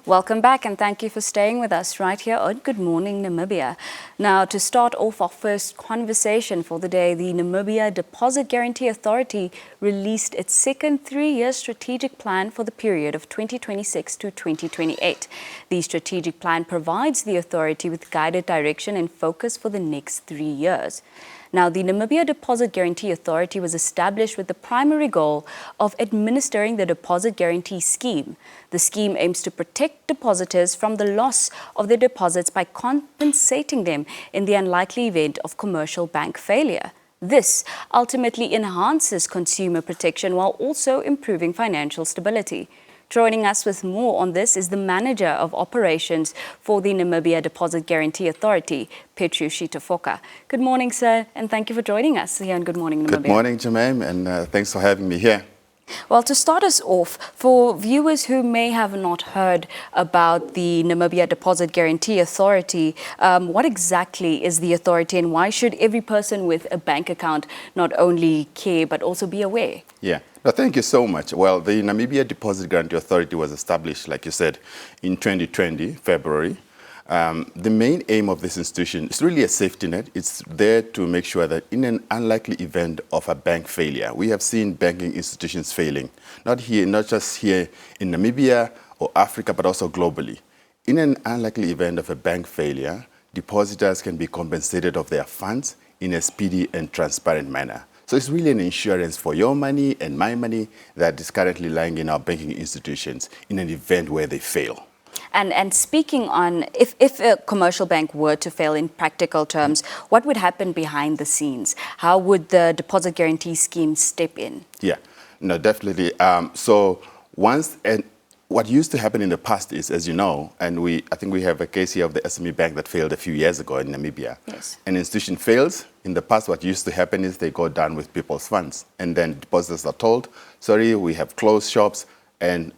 Welcome back and thank you for staying with us right here on Good Morning Namibia. Now, to start off our first conversation for the day, the Namibia Deposit Guarantee Authority released its second three-year strategic plan for the period of 2026 to 2028. The strategic plan provides the authority with guided direction and focus for the next 3 years. Now, the Namibia Deposit Guarantee Authority was established with the primary goal of administering the deposit guarantee scheme. The scheme aims to protect depositors from the loss of their deposits by compensating them in the unlikely event of commercial bank failure. This ultimately enhances consumer protection while also improving financial stability. Joining us with more on this is the Manager of Operations for the Namibia Deposit Guarantee Authority, Petrus Shitofoka. Good morning, sir, and thank you for joining us here on Good Morning Namibia. Good morning, GMN, and thanks for having me here. Well, to start us off, for viewers who may have not heard about the Namibia Deposit Guarantee Authority, what exactly is the authority and why should every person with a bank account not only care but also be aware? Yeah, no, thank you so much. Well, the Namibia Deposit Guarantee Authority was established, like you said, in 2020, February. The main aim of this institution is really a safety net. It's there to make sure that in an unlikely event of a bank failure, we have seen banking institutions failing, not just here in Namibia or Africa, but also globally. In an unlikely event of a bank failure, depositors can be compensated of their funds in a speedy and transparent manner. So it's really an insurance for your money and my money that is currently lying in our banking institutions in an event where they fail. And speaking on, if a commercial bank were to fail in practical terms, what would happen behind the scenes? How would the deposit guarantee scheme step in? Yeah, no, definitely. What used to happen in the past is, as you know, and I think we have a case here of the SME bank that failed a few years ago in Namibia. Yes. An institution fails. In the past, what used to happen is they go down with people's funds. And then depositors are told, sorry, we have closed shops and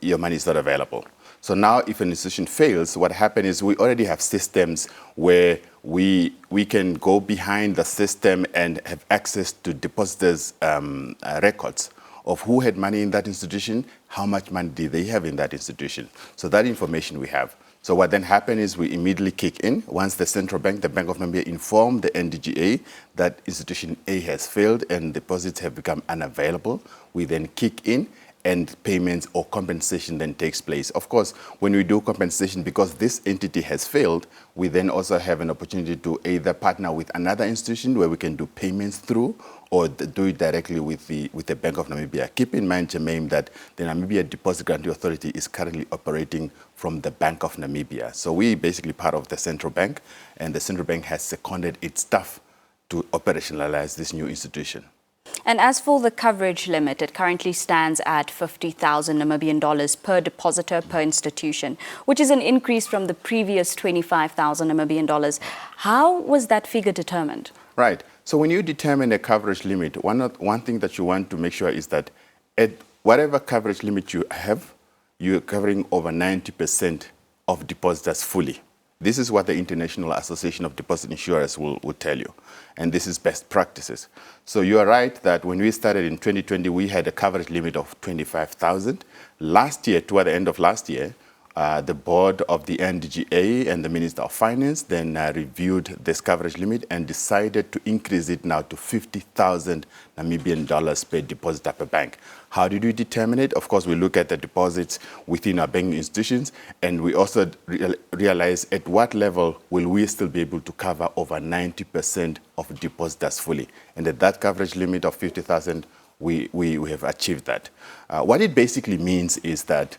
your money is not available. So now if an institution fails, what happens is we already have systems where we can go behind the system and have access to depositors' records of who had money in that institution, how much money did they have in that institution. So that information we have. So what then happens is we immediately kick in. Once the central bank, the Bank of Namibia, informed the NDGA that institution A has failed and deposits have become unavailable, we then kick in and payments or compensation then takes place. Of course, when we do compensation, because this entity has failed, we then also have an opportunity to either partner with another institution where we can do payments through or do it directly with the Bank of Namibia. Keep in mind, Jermaine, that the Namibia Deposit Guarantee Authority is currently operating from the Bank of Namibia. So we're basically part of the central bank, and the central bank has seconded its staff to operationalize this new institution. And as for the coverage limit, it currently stands at 50,000 Namibian dollars per depositor per institution, which is an increase from the previous 25,000 Namibian dollars. How was that figure determined? Right. So when you determine a coverage limit, one thing that you want to make sure is that at whatever coverage limit you have, you're covering over 90% of depositors fully. This is what the International Association of Deposit Insurers will tell you. And this is best practices. So you are right that when we started in 2020, we had a coverage limit of 25,000. Last year, toward the end of last year, the board of the NDGA and the Minister of Finance then reviewed this coverage limit and decided to increase it now to 50,000 Namibian dollars per depositor per bank. How did we determine it? Of course, we look at the deposits within our banking institutions, and we also realize at what level will we still be able to cover over 90% of depositors fully. And at that coverage limit of 50,000, we have achieved that. What it basically means is that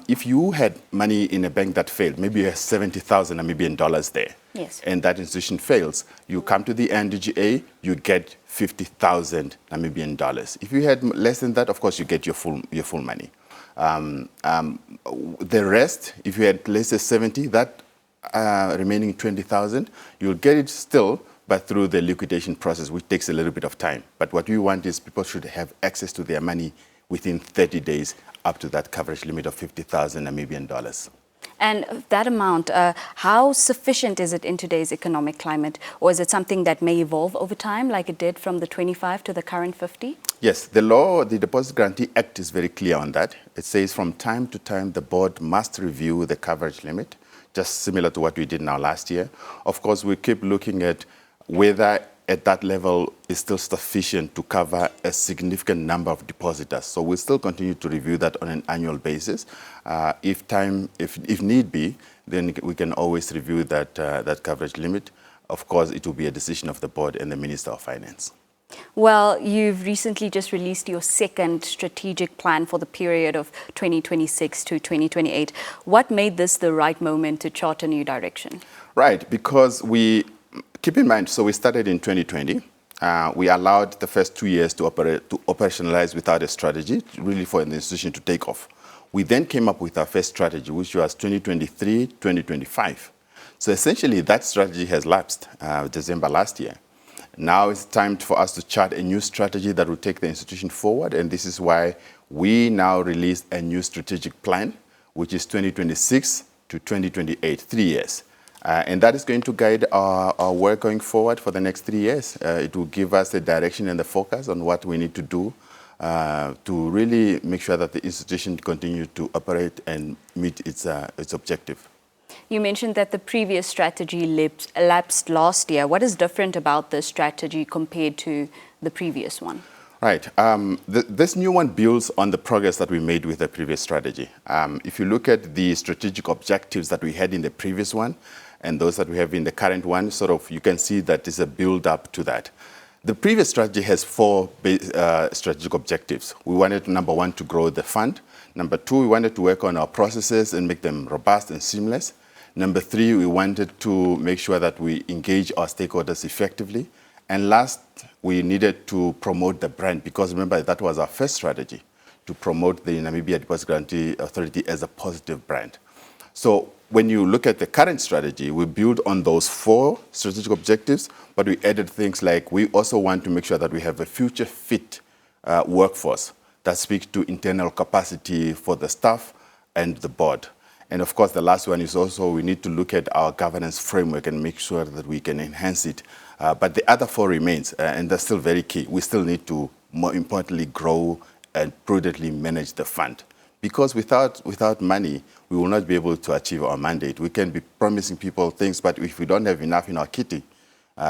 if you had money in a bank that failed, maybe you have 70,000 Namibian dollars there, yes, and that institution fails, you come to the NDGA, you get 50,000 Namibian dollars. If you had less than that, of course, you get your full money. The rest, if you had less than 70, that remaining 20,000, you'll get it still, but through the liquidation process, which takes a little bit of time. But what we want is people should have access to their money within 30 days up to that coverage limit of 50,000 Namibian dollars. And that amount, how sufficient is it in today's economic climate? Or is it something that may evolve over time, like it did from the 25 to the current 50? Yes, the law, the Deposit Guarantee Act is very clear on that. It says from time to time the board must review the coverage limit, just similar to what we did now last year. Of course, we keep looking at whether at that level is still sufficient to cover a significant number of depositors. So we'll still continue to review that on an annual basis. If need be, then we can always review that coverage limit. Of course, it will be a decision of the board and the Minister of Finance. Well, you've recently just released your second strategic plan for the period of 2026 to 2028. What made this the right moment to chart a new direction? Right, because keep in mind, so we started in 2020. We allowed the first 2 years to operationalize without a strategy, really for an institution to take off. We then came up with our first strategy, which was 2023-2025. So essentially, that strategy has lapsed December last year. Now it's time for us to chart a new strategy that will take the institution forward, and this is why we now released a new strategic plan, which is 2026 to 2028, 3 years. And that is going to guide our work going forward for the next 3 years. It will give us the direction and the focus on what we need to do to really make sure that the institution continues to operate and meet its objective. You mentioned that the previous strategy lapsed last year. What is different about this strategy compared to the previous one? Right. This new one builds on the progress that we made with the previous strategy. If you look at the strategic objectives that we had in the previous one, and those that we have in the current one, sort of, you can see that there's a build-up to that. The previous strategy has 4 strategic objectives. We wanted, number 1, to grow the fund. Number 2, we wanted to work on our processes and make them robust and seamless. Number 3, we wanted to make sure that we engage our stakeholders effectively. And last, we needed to promote the brand, because remember, that was our first strategy, to promote the Namibia Deposit Guarantee Authority as a positive brand. So when you look at the current strategy, we build on those 4 strategic objectives, but we added things like we also want to make sure that we have a future-fit workforce that speaks to internal capacity for the staff and the board. And of course, the last one is also we need to look at our governance framework and make sure that we can enhance it. But the other 4 remains, and they're still very key. We still need to, more importantly, grow and prudently manage the fund. Because without money, we will not be able to achieve our mandate. We can be promising people things, but if we don't have enough in our kitty,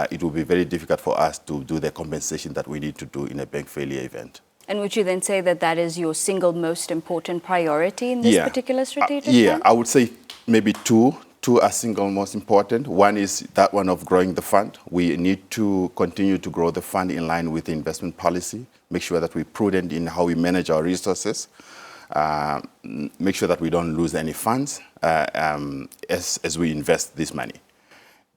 it will be very difficult for us to do the compensation that we need to do in a bank failure event. And would you then say that that is your single most important priority in this particular strategic plan? I would say maybe 2. 2 are single most important. One is that one of growing the fund. We need to continue to grow the fund in line with the investment policy, make sure that we're prudent in how we manage our resources, make sure that we don't lose any funds as we invest this money.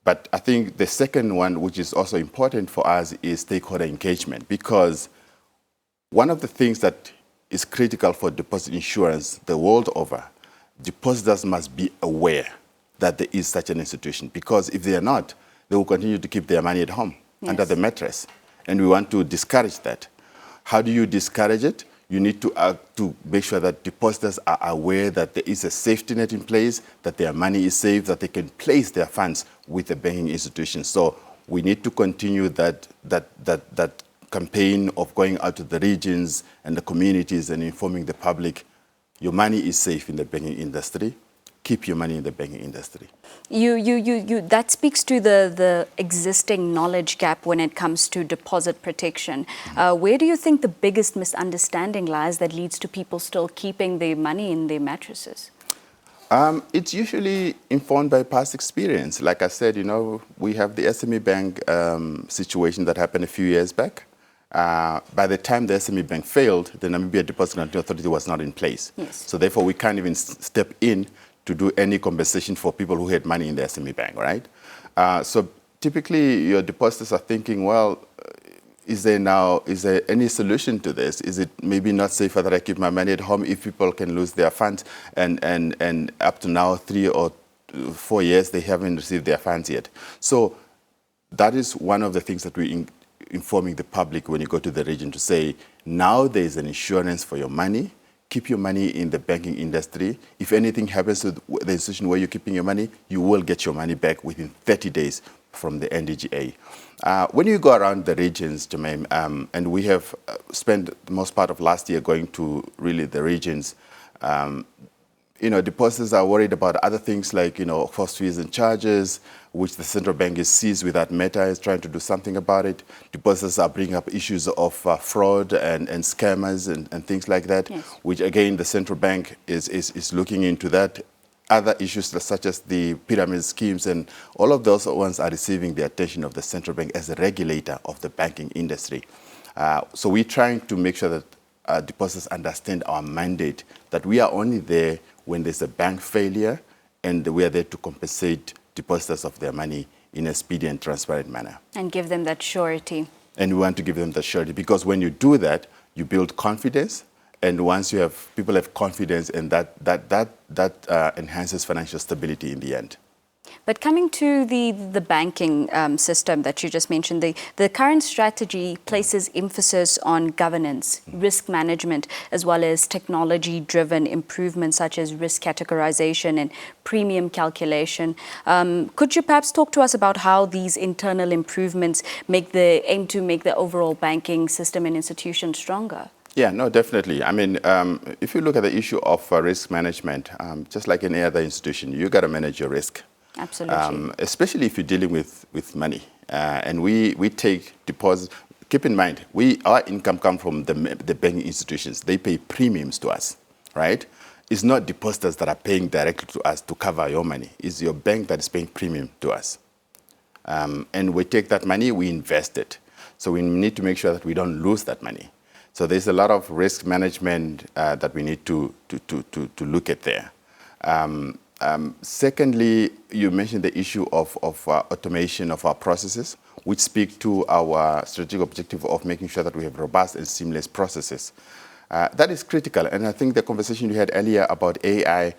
But I think the second one, which is also important for us, is stakeholder engagement, because one of the things that is critical for deposit insurance the world over, depositors must be aware that there is such an institution, because if they are not, they will continue to keep their money at home under the mattress. And we want to discourage that. How do you discourage it? You need to make sure that depositors are aware that there is a safety net in place, that their money is safe, that they can place their funds with the banking institution. So we need to continue that campaign of going out to the regions and the communities and informing the public, your money is safe in the banking industry. Keep your money in the banking industry. That speaks to the existing knowledge gap when it comes to deposit protection. Where do you think the biggest misunderstanding lies that leads to people still keeping their money in their mattresses? It's usually informed by past experience. Like I said, we have the SME Bank situation that happened a few years back. By the time the SME Bank failed, the Namibia Deposit Guarantee Authority was not in place. So therefore, we can't even step in to do any compensation for people who had money in the SME Bank, right? So typically, your depositors are thinking, well, is there any solution to this? Is it maybe not safer that I keep my money at home if people can lose their funds? And up to now, 3 or 4 years, they haven't received their funds yet. So that is one of the things that we're informing the public when you go to the region, to say, now there's an insurance for your money. keep your money in the banking industry. If anything happens to the institution where you're keeping your money, you will get your money back within 30 days from the NDGA. When you go around the regions, Jermaine, and we have spent the most part of last year going to really the regions, depositors are worried about other things like, cost fees and charges, which the central bank is seized with that matter, is trying to do something about it. Depositors are bringing up issues of fraud and scammers and things like that, yes, which again, the central bank is looking into that. Other issues such as the pyramid schemes and all of those ones are receiving the attention of the central bank as a regulator of the banking industry. So we're trying to make sure that depositors understand our mandate, that we are only there when there's a bank failure, and we are there to compensate depositors of their money in a speedy and transparent manner. And give them that surety. And we want to give them that surety, because when you do that, you build confidence, and once people have confidence, and that enhances financial stability in the end. But coming to the banking system that you just mentioned, the current strategy places emphasis on governance, risk management, as well as technology-driven improvements such as risk categorization and premium calculation. Could you perhaps talk to us about how these internal improvements aim to make the overall banking system and institution stronger? Yeah, no, definitely. I mean, if you look at the issue of risk management, just like any other institution, you got to manage your risk. Absolutely. Especially if you're dealing with money. And we take deposits. Keep in mind, our income comes from the banking institutions. They pay premiums to us, right? It's not depositors that are paying directly to us to cover your money. It's your bank that is paying premium to us. And we take that money, we invest it. So we need to make sure that we don't lose that money. So there's a lot of risk management that we need to look at there. Secondly, you mentioned the issue of automation of our processes, which speak to our strategic objective of making sure that we have robust and seamless processes. That is critical, and I think the conversation you had earlier about AI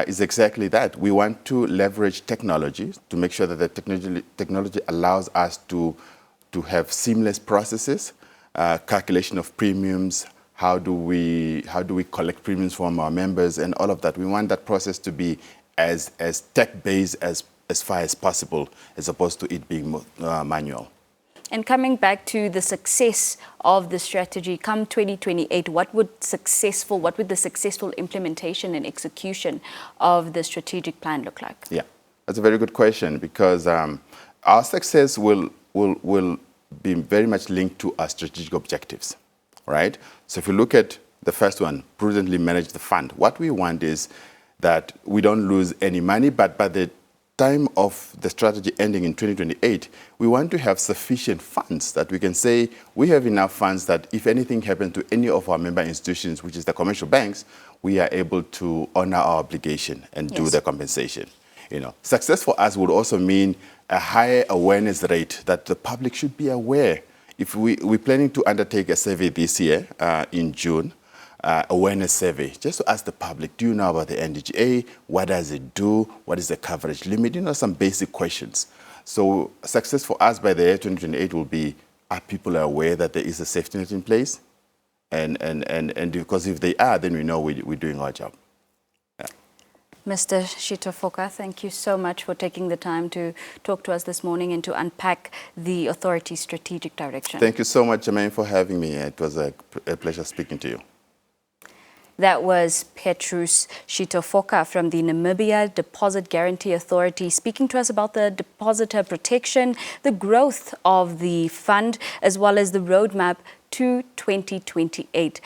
is exactly that. We want to leverage technology to make sure that the technology allows us to have seamless processes, calculation of premiums, how do we collect premiums from our members, and all of that. We want that process to be as tech-based as far as possible, as opposed to it being manual. And coming back to the success of the strategy, come 2028, what would the successful implementation and execution of the strategic plan look like? Yeah, that's a very good question, because our success will be very much linked to our strategic objectives, right? So if you look at the first one, prudently manage the fund, what we want is that we don't lose any money, but by the time of the strategy ending in 2028, we want to have sufficient funds that we can say we have enough funds that if anything happens to any of our member institutions, which is the commercial banks, we are able to honor our obligation and do the compensation. Success for us would also mean a higher awareness rate that the public should be aware. If we're planning to undertake a survey this year in June, awareness survey, just to ask the public, do you know about the NDGA? What does it do? What is the coverage limit? Some basic questions. So success for us by the year 2028 will be, are people aware that there is a safety net in place? And because if they are, then we know we're doing our job. Yeah. Mr. Shitofoka, thank you so much for taking the time to talk to us this morning and to unpack the authority's strategic direction. Thank you so much, Jermaine, for having me. It was a pleasure speaking to you. That was Petrus Shitofoka from the Namibia Deposit Guarantee Authority, speaking to us about the depositor protection, the growth of the fund, as well as the roadmap to 2028.